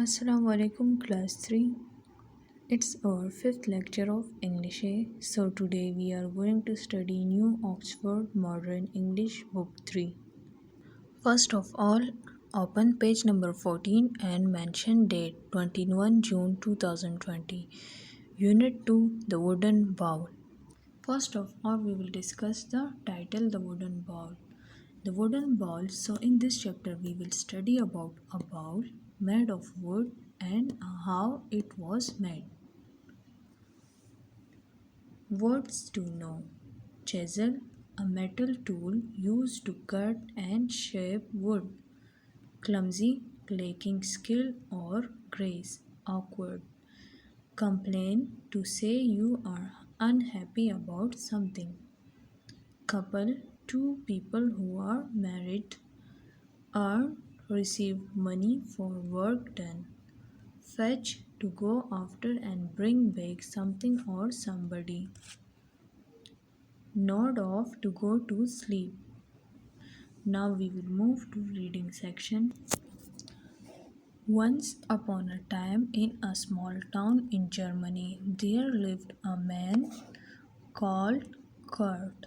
Assalamu alaikum class 3. It's our fifth lecture of English A. So today we are going to study New Oxford Modern English Book 3. First of all, open page number 14 and mention date 21 June 2020. Unit 2, The Wooden Bowl. First of all, we will discuss the title The Wooden Bowl. The wooden bowl. So in this chapter we will study about a bowl made of wood and how it was made. Words to know. Chisel, a metal tool used to cut and shape wood. Clumsy, lacking skill or grace. Awkward. Complain, to say you are unhappy about something. Couple, two people who are married. Earn, receive money for work done. Fetch, to go after and bring back something or somebody. Nod off, to go to sleep. Now we will move to reading section. Once upon a time in a small town in Germany, there lived a man called Kurt.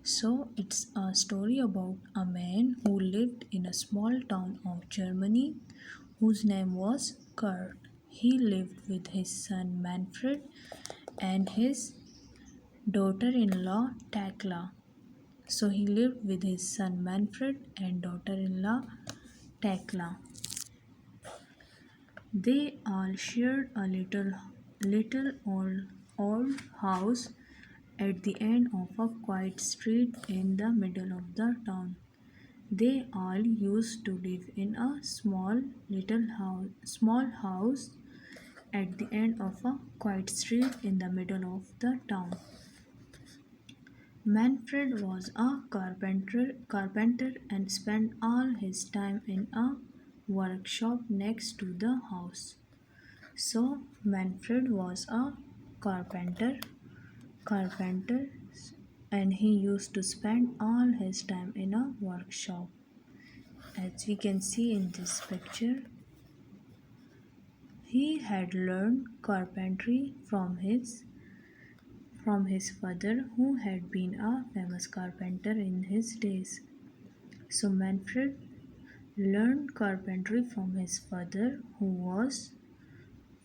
So it's a story about a man who lived in a small town of Germany whose name was Kurt. He lived with his son Manfred and his daughter-in-law Tekla. So he lived with his son Manfred and daughter-in-law Tekla. They all shared a little old house at the end of a quiet street in the middle of the town. They all used to live in a small house at the end of a quiet street in the middle of the town. Manfred was a carpenter and spent all his time in a workshop next to the house. So Manfred was a carpenter carpenter and he used to spend all his time in a workshop. As we can see in this picture, he had learned carpentry from his father, who had been a famous carpenter in his days. So Manfred learned carpentry from his father, who was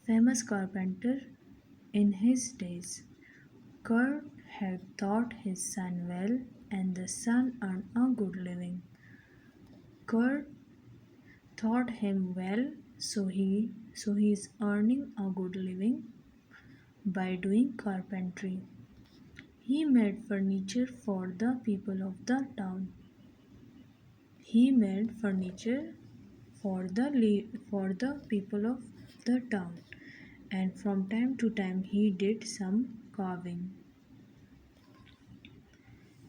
famous carpenter in his days. Kurt had taught his son well, and the son earned a good living. Kurt taught him well, so he is earning a good living by doing carpentry. He made furniture for the people of the town. He made furniture for the people of the town, and from time to time he did some carving.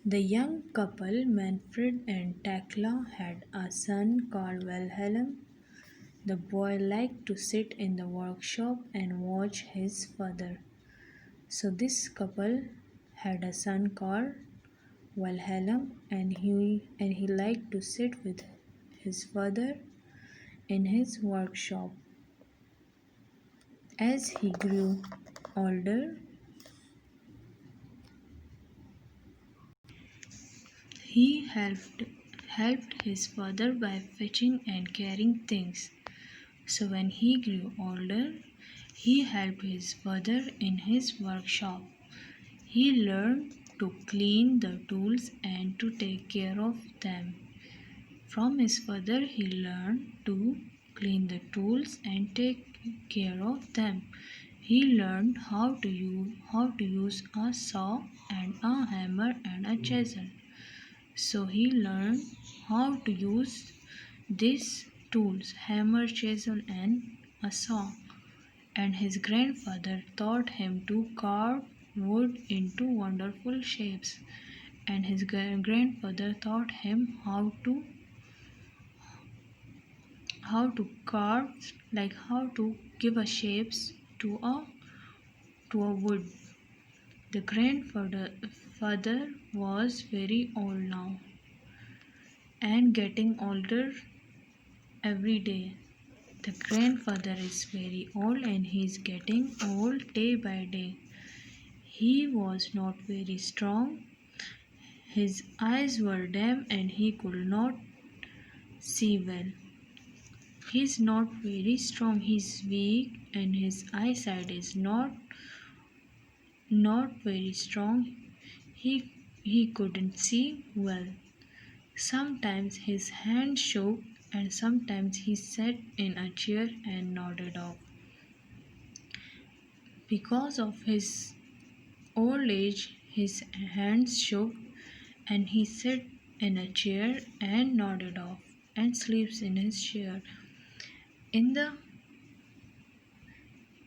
The young couple, Manfred and Tekla, had a son called Wilhelm. The boy liked to sit in the workshop and watch his father. So this couple had a son called Wilhelm, and he liked to sit with his father in his workshop. As he grew older, he helped his father by fetching and carrying things. So when he grew older, he helped his father in his workshop. He learned to clean the tools and to take care of them. From his father, he learned to clean the tools and take care of them. He learned how to use a saw and a hammer and a chisel. So he learned how to use these tools, hammer, chisel and a saw. And his grandfather taught him to carve wood into wonderful shapes. And his grandfather taught him how to carve, like how to give a shapes to a wood. The grandfather was very old now and getting older every day. The grandfather is very old and he is getting old day by day. He was not very strong. His eyes were dim and he could not see well. He is not very strong. He is weak and his eyesight is not very strong. He couldn't see well. Sometimes his hand shook and sometimes he sat in a chair and nodded off. Because of his old age, his hands shook and he sat in a chair and nodded off and sleeps in his chair. In the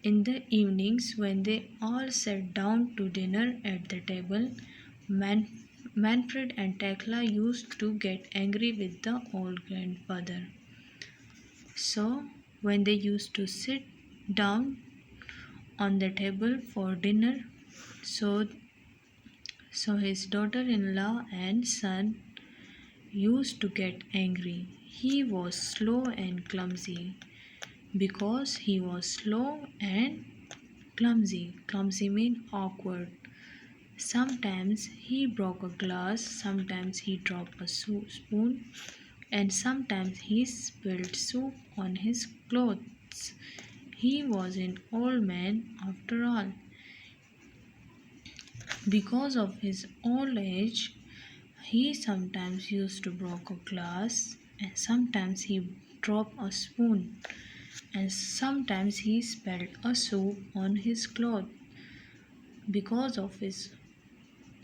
in the evenings when they all sat down to dinner at the table, Manfred and Tekla used to get angry with the old grandfather. So when they used to sit down on the table for dinner, so his daughter-in-law and son used to get angry. He was slow and clumsy. Because he was slow and clumsy. Clumsy means awkward. Sometimes he broke a glass, sometimes he dropped a spoon, and sometimes he spilled soup on his clothes. He was an old man after all. Because of his old age, he sometimes used to break a glass, and sometimes he dropped a spoon, and sometimes he spilled a soup on his cloth. Because of his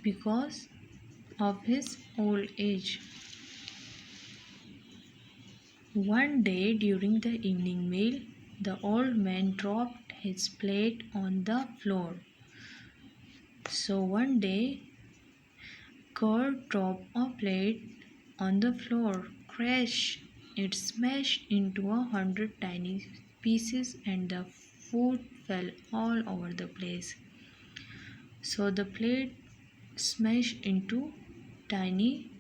because of his old age. One day during the evening meal, the old man dropped his plate on the floor. So one day, Kurt dropped a plate on the floor. Crash! It smashed into 100 tiny pieces and the food fell all over the place. So the plate smashed into tiny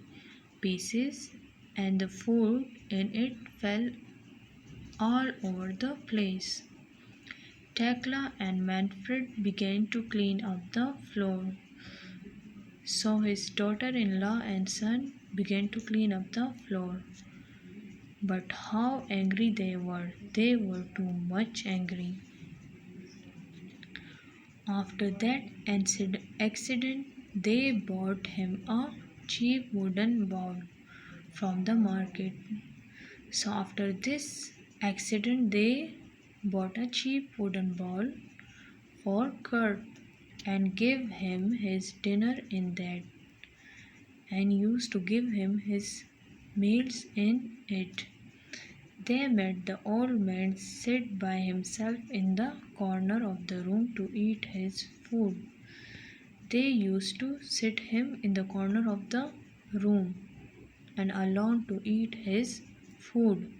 pieces and the food in it fell all over the place. Tekla and Manfred began to clean up the floor. So his daughter-in-law and son began to clean up the floor. But how angry they were! They were too much angry. After that accident, they bought him a cheap wooden bowl from the market. So after this accident, they bought a cheap wooden bowl for Kurt and gave him his dinner in that and used to give him his meals in it. They made the old man sit by himself in the corner of the room to eat his food. They used to sit him in the corner of the room and alone to eat his food.